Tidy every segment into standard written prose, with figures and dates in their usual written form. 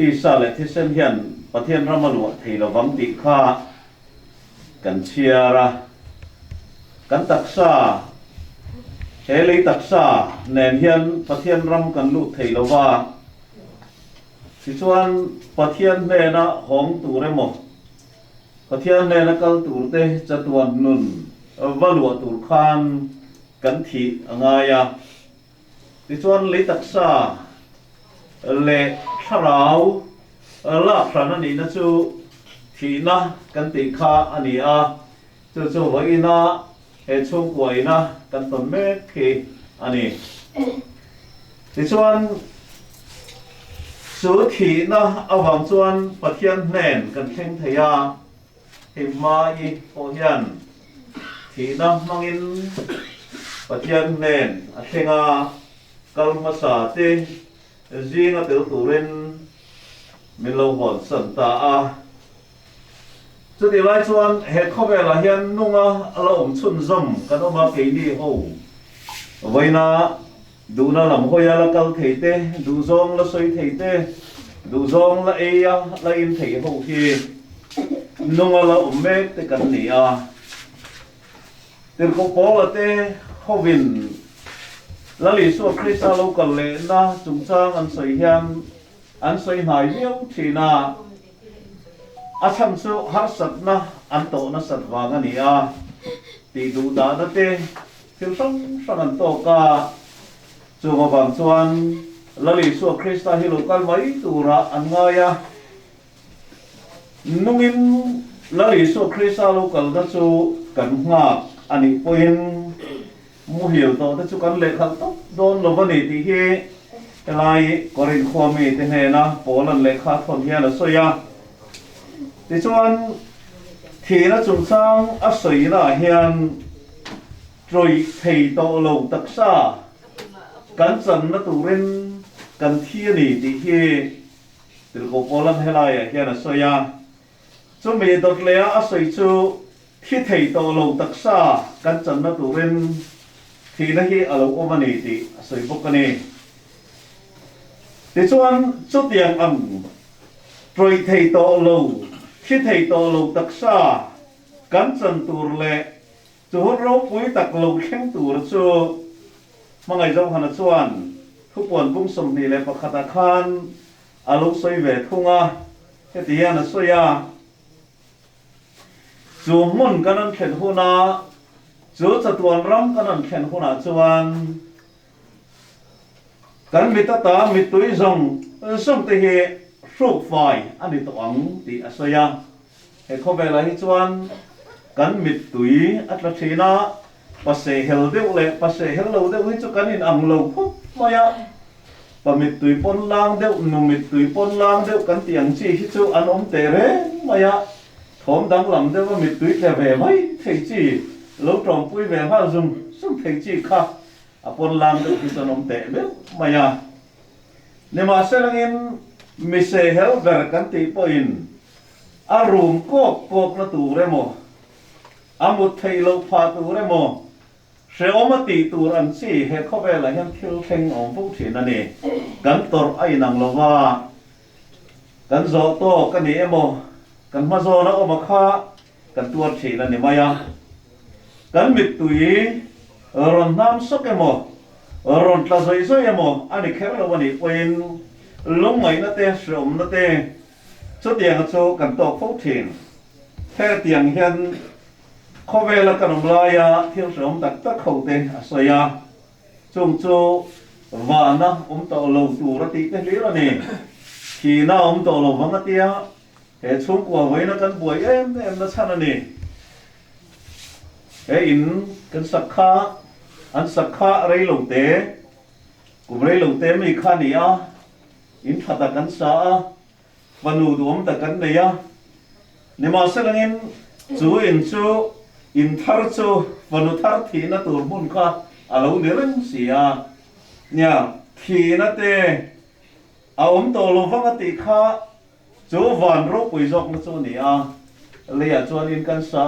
ti sa le thi sen hian pathian ramalu thei lawang ti kha kan chiara kan taksa helei taksa nen hian pathian ram kan lu thei lawa si chuan pathian ne na hong tu remo pathian ne na kal tur te chatuan nun valu tur khan kan thi angaya si chuan lei taksa le tharau la thana ni na chu thi na kan ti kha ani a chu vai na he chung quai na kan ton me khi ani ti chuan su thi na awang chuan pathian nen kan thleng theia hi mai o hian thi na mangin pathian nen a thlenga kalma sa te zinga tel turin milo hon san ta a chu ti lai chuan he khowela hian nunga ala chun zom kan oma ke ni ho vaina duna lam hoya la kal theite du zong la soi theite du zong la eya la in thei ho hi nunga la umme te kan ni a tir ko pola te hovin lali so krista lo kal le na chung chang an soi hiam an soi nai liu thina a cham chu har sat na an to na sat wang ani a ti du da na te thil sang sang an to ka chu ma bang chuan lali so krista hi lo kal mai tura an ngaya nungin lali so krista lo kal da chu kan nga ani poin mu hiểu to ta chu kan le khal to don lo bani ti hi lai korin khomi te he na polan le kha thon hian la soya ti chuan thi na chung sang a soi na hian troi thei to lo taksa kan chan na turin kan thi ni ti hi til ko polan helai hian a soya chu me dot le a soi chu thi thei to lo taksa kan chan na turin thì nó hi alo omani ti soi bokani ti chuan chu tiang am troi thei to lo khi thei to lo taksa kan chan tur le chu hot ro pui tak lo khem tur chu mangai jong hana chuan thupon bung som ni le pakhata khan alo soi ve thunga he ti ana soya chu mun kanan khen huna chu chatuan ram kanan khen huna chuan kan mitata mitui zong som te he ruk fai ani to ang ti asoya he khobela hi chuan kan mitui atla thina pase hel deu le pase hel lo deu hi chu kanin ang lo khu maya pa mitui pon lang deu nu mitui pon lang deu kan tiang chi hi chu an om te re maya thom dang lam deu mitui ke ve mai thei chi lâu trồng pui về hoa dùng sung thấy chi khác apon làm được cái sản phẩm tệ biết maya nhưng mà sẽ là in mình sẽ help về cái tí point arum cốc nó tủ đấy mò amut thấy lâu pha tủ đấy mò sẽ ôm tí tủ ăn chi hệ có vẻ là hiện thiếu thanh ổn phúc chỉ là nè gắn tor ai năng lo va gắn gió to cái này mò gắn ma gió nó ôm kha gắn tuột chỉ là nè maya kan mit tui ron nam sok emo ron tla zoi zoi emo ani khel lo wani poin lung mai na te shom na te chu tiang chu kan tok phok thin the tiang hian khowela kan omlaya thil shom tak tak khau te asoya chung chu wa na to lo tu ra ti te li ra ni khi na to lo wang atia he chung kwa voi na kan buai em na chana ni in kan sakha an sakha rei lo te kum rei lo te mi kha ni a in thata kan sa vanu duam ta kan ne ya ne ma selangin chu in thar chu vanu thar thi na tur mun kha alo ni ren sia nya thi na te a to lo wanga ti kha chu van ro pui jok na chu ni a le ya chuan in kan sa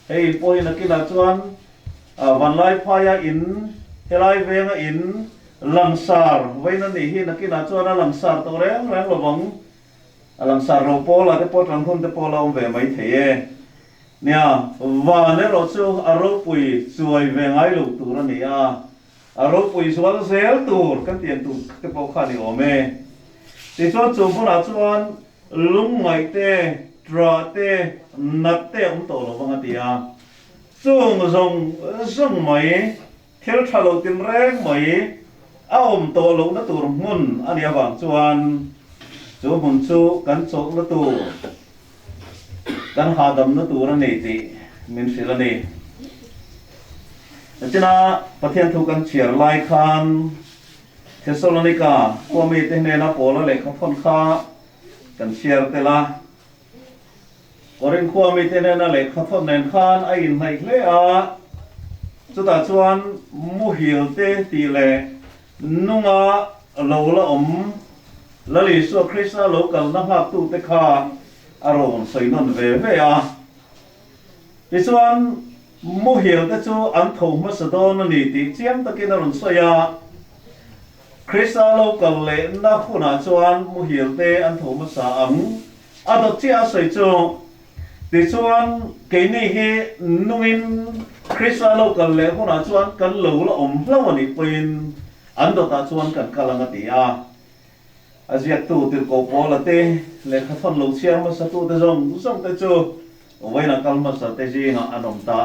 hey poi na kila chuan van lai phaya in helai venga in langsar vaina ni hi na kila chuan langsar to reng lovang alang saro pola te pot rang hun te pola về mấy thế nha và nếu rồi chú aro pui chuối về ngay lục tu ra nè aro pui chuối zel tu cái tiền tu te po khá đi ôm thì cho chúng phụ nữ chuan lung ngày te tra te nát te tổ lo vang tia chung rong mấy theo trả lâu tiền reng mấy tổ lo nó tu mun anh em vang chuan chú mun chú cắn chốt nó tu cắn hà đầm nó tu ra này thì mình sẽ là này cho nên phát hiện thu cắn chia lại khan Thessalonica qua mi tên này nó bỏ lại không phân khá cần chia thế là Corinth qua mi tên này nó lại không phân nền khan ai in hay lẽ chúng ta chọn mua hiểu thế tỷ lệ nung lâu là là lý số Christ lâu cần năng học tu tế kha aron soi non về thì chọn mua hiểu thế cho ăn thầu mất sự đó nó đi thì chiếm ta cái nó soi Christ lâu cần lệ na khu na chọn mua hiểu thế ăn thầu mất sa đợt chia soi cho thì chọn cái này he nungin Christ lâu cần lệ khu na chọn cần lâu là lâu này quên ăn đợt ta chọn cần kalang ati aziat tu til ko pola te le khathon lo chiang ma sa tu te zong te chu vai na kal ma sa te ji nga anom ta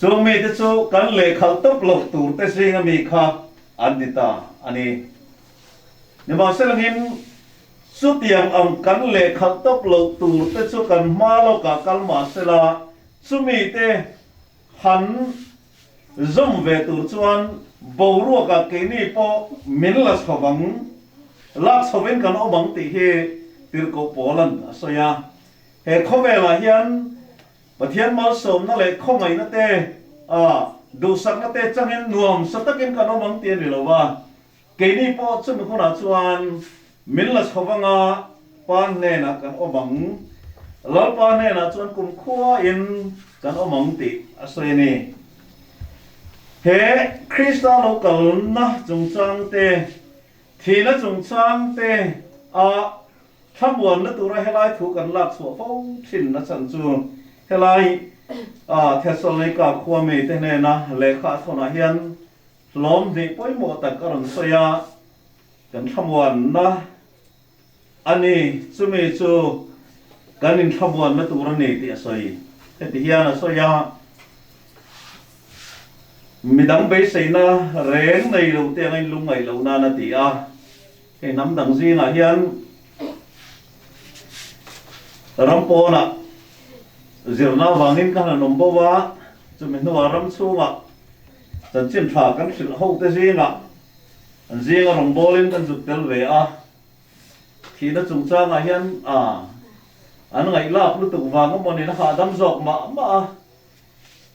chu mi te chu kan le khal top lo tu te ji nga mi kha andita ani ne ma se langin su tiang kan le khal top lo tu te chu kan ma lo ka kal ma se la chu mi te han zong ve tu chuan bo ru ka ke ni po min la khawang lak soven kan omang ti he tirko polan soya he khovela hian pathian mal som na le khongai na te du sak na te changin nuam satakin kan omang ti ni lowa keini po chun khona chuan minla khowanga pan ne na kan omang lal pa ne na chuan kum khuwa in kan omang ti asoy ni he krista lokal na chungchang te thì nó trùng sang te tham buồn nó tụ ra helai thủ cần lạc sủa phong thìn nó chẳng chu helai Thessalonica khoa mê thế này na lệ khá thôn hiền lom thì bối mộ tật các lần soya cần tham buồn na ani chú mê chu cần in tham buồn nó tụ ra nề thì soy thế thì hiền là soya mi đắng bế xây na rèn này lâu tiếng anh lung ngày lâu na na tí cái nắm đằng gì là hiền ram po na zir na wangin ka na nombo wa chu min no ram chu ma chan chin tha kan sil ho te gì na an gì nga nombo len kan zuk tel ve thì nó chung cha nga hiền an ngai la lu tu wang mo ni na ha dam jok ma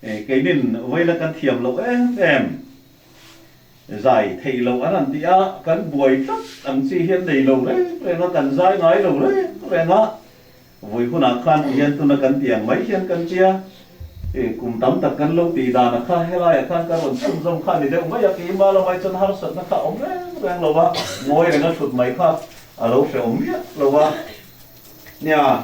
cái nên với là căn thiểm lâu em giải thị lâu anh đi căn buổi tất anh chi hiện đầy lâu đấy rồi nó cần giải nói lâu đấy rồi nó với khu nào khăn hiện tôi nó cần tiền mấy hiện cần chia cùng tắm tập căn lâu tỷ đà nó khai hay là khăn căn còn sung sung khăn thì đều mấy cái mà là mấy chân hao sật nó khá ống đấy rồi lâu ba ngồi để nó sụt mấy khăn lâu phải ống biết lâu ba nha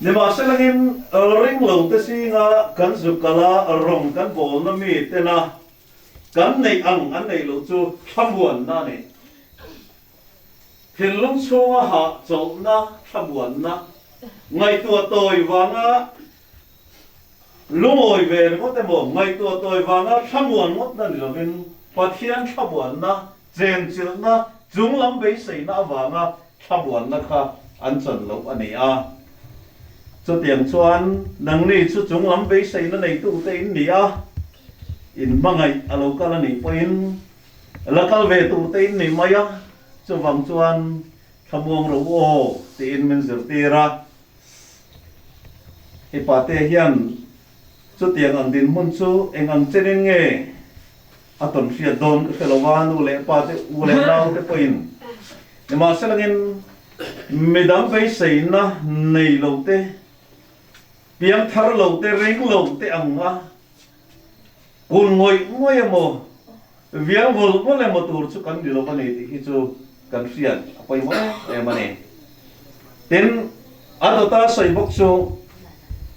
nếu mà sẽ là những ring lâu thế gì nga kan zukala rong kan bol na mi te na kan nei ang an nei lo chu tham buồn na ne thil lung chunga ha chol na tham buồn na ngai tua tôi wanga lumoi ve mo te mo ngai tua tôi wanga tham buồn mot na lo vin pathian tham buồn na chen chil na chung lam be sei na wanga tham buồn na kha an chon lo ani cho tiền chuan nang ni chu chung lam be sei na nei tu te in ni in mangai alo kala ni poin la kal ve tu te in ni maya chu wang chuan thamuang ro o te in men zir tira hi pa te hian chu tiang ang din mun chu eng ang chenin nge aton fia don ke felowan u le pa te u le nau te poin ni ma selangin medam be sei na nei lo te piang thar lo te reng lo te anga kun ngoi mo viang vol mo le motor chu kan dilo pani ti chu kan fian apoi mo e mane tin adota soi bok chu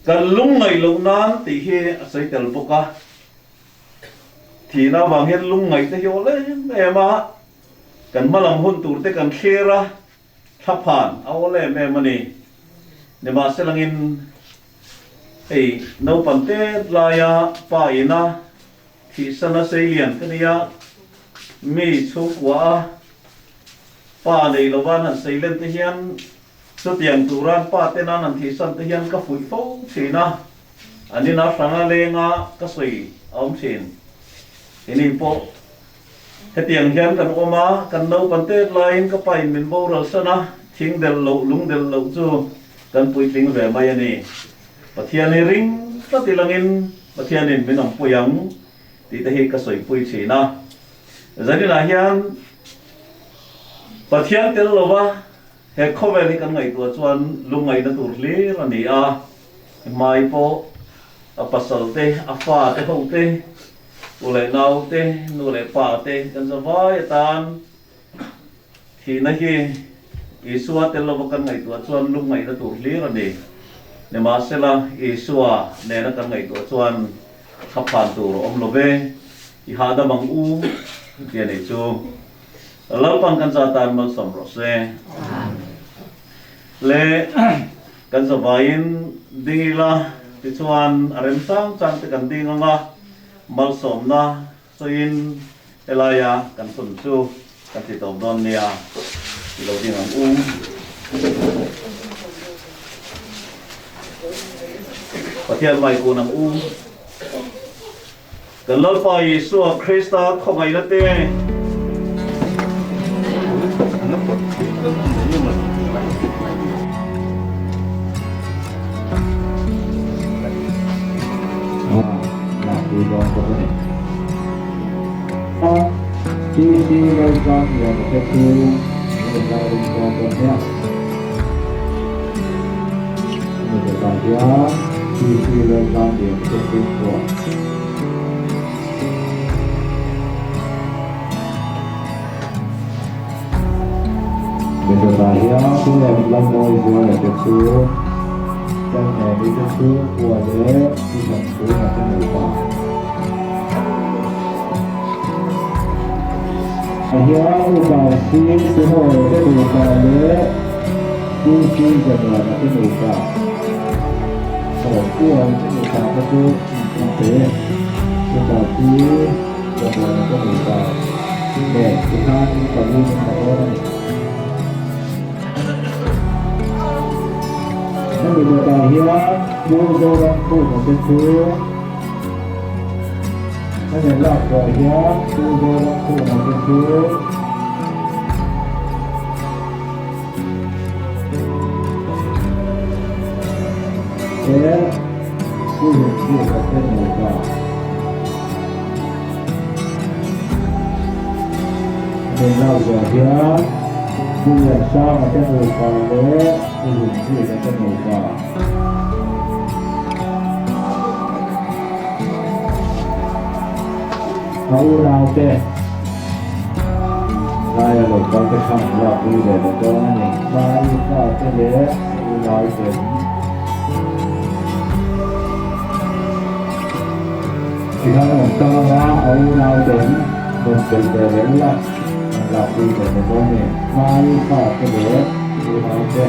kan lung ngai lo nan ti hi asai tel boka thì na wang hian lung ngai te yo le ema kan malam hun tur te kan khera thaphan awle me mani ne ma selangin ei no pante laya pa ina thì sana selian kania mi chu kwa pa nei lowan han seilen te hian so tiang turan pa te nan an thi san te hian ka fui fo thina ani na sanga lenga ka soi om chin ini po hetiang hian kan oma kan no pante line ka pai min bo ral sana thing del lo lung del lo chu kan pui tling ve mai ani pathian ni ring ta tilangin pathian in minam puyang ti te hi ka soi pui china zani na hian pathian tel lova he khove ni kan ngai tua chuan lungai na tur hle rani a mai po a pasal te a fa te ho te ule nau te nu le pa te kan zawai tan thì na hi isua tel lova kan ngai tua chuan lungai na tur hle rani ne ma sela isua ne na kan ngai tua chuan khaphan tur om love i hada mang u ti nei chu lalpan kan zatan mal som ro se le kan zawain dingila ti chuan arem sang chang te kan dinganga mal som na soin elaya kan sun chu kan ti tom don nia ti lo ding ang pathian mai ko nang kan lalpa Yesu Krista khongai na te Sisi Rajan yang satu dari kelompoknya ini saja sisi Rajan yang kedua. Itu saja punya belum mau jual itu dan itu boleh tidak boleh lupa. Akhirnya ubah sih semua itu ubah le, sih jadi nanti ubah. Kalau kuat ubah itu nanti ubah sih jadi nanti ubah. Tuhan perlu orang. Nanti bertanya, dua orang pun itu. Hanya lah saja dua orang pun itu. Punya dia mereka. Hanya lah saja punya sama mereka le, punya dia mereka. Kau rasa, saya lupa kesana lagi dari orang ni. Saya rasa dia rasa. Jika kita orang rasa mungkin terlepas lagi dari orang ni. Saya rasa dia rasa.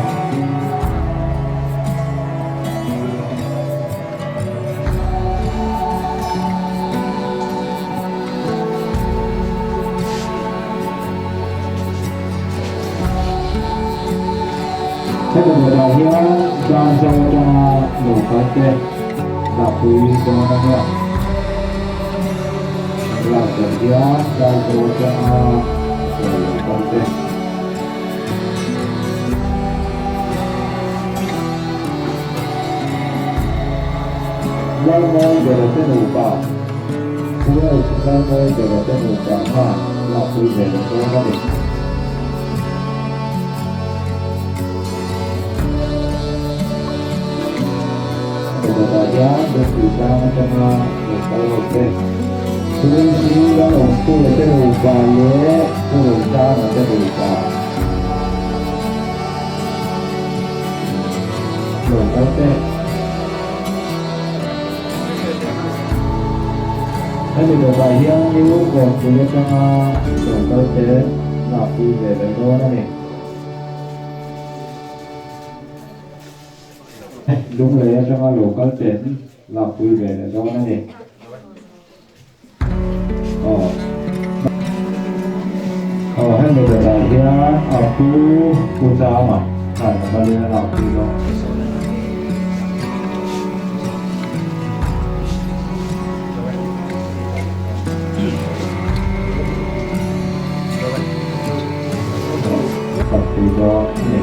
Sebenarnya jangan lupa lakui semuanya. Kerja dan berusaha lupa. Lalu jangan lupa. Lalu jangan lupa. Lakui semuanya. Saja berita macam kalau ke sini kalau untuk itu upaya berusaha macam berita. anh đi được bài hiên đi lúc về từ lúc trong tổng cơ chế là đi về đấy thôi đó này lúc lấy trong lỗ cơ chế là đi về đấy thôi đó này anh đi được bài hiên ở khu gia mà phải là bao nhiêu là đi đó tự do này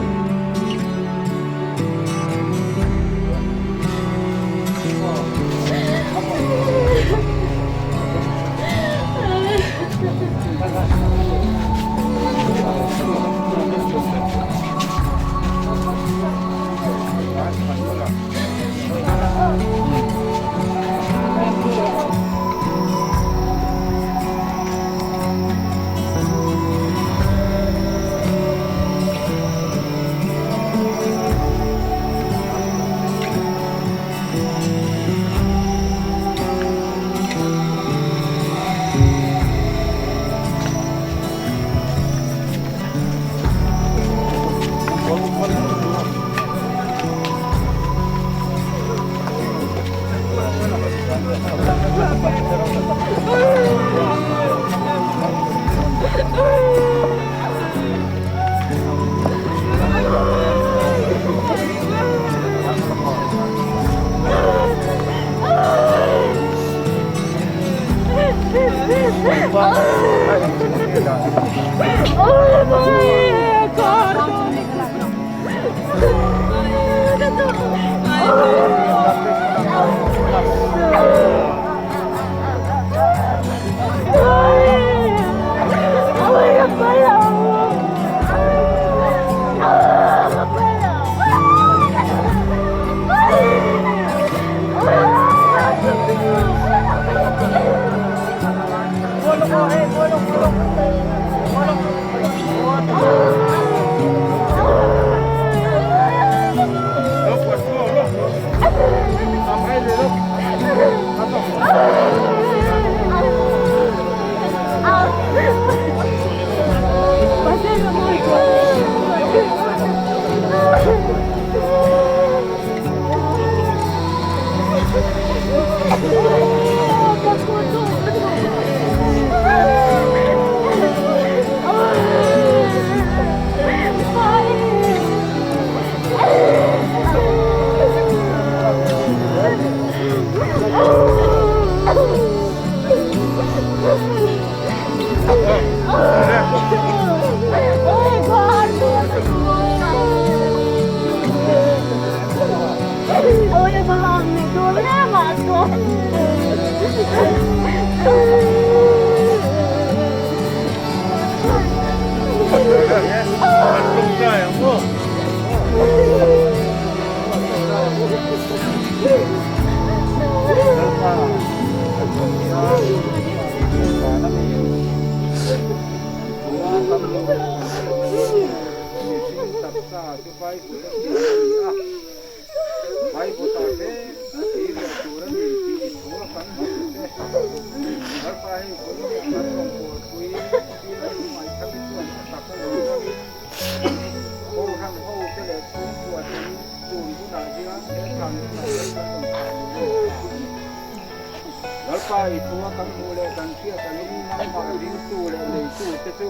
Lalpa itu akan mulai dan kia kan ini nama rintu le itu tu.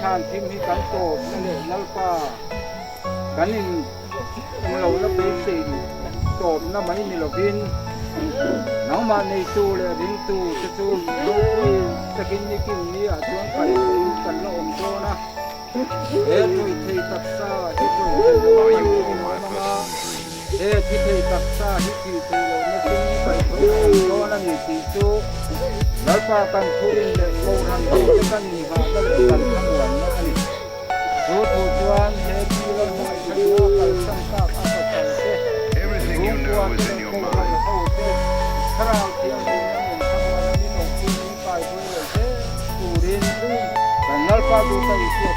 Kan tim hi kan to le lalpa kan in melo la basic to na mai ni lovin. Nang ma nei tu le rintu tu lo takin ni kin ni a chuan kai kan lo om to na. Tu thei taksa hi tu thi thei taksa hi thi tu lo na tin kai to na ni ti tu lalpa kan thuin le ko ran to kan ni ha ka le kan thang wan na ani tu chuan he ti lo mai kan na kal sam ka a pa kan se everything you know is in your mind khara ti an ni na mon thang wan ni no ku ni kai tu le se tu rin kan lalpa tu ta i ti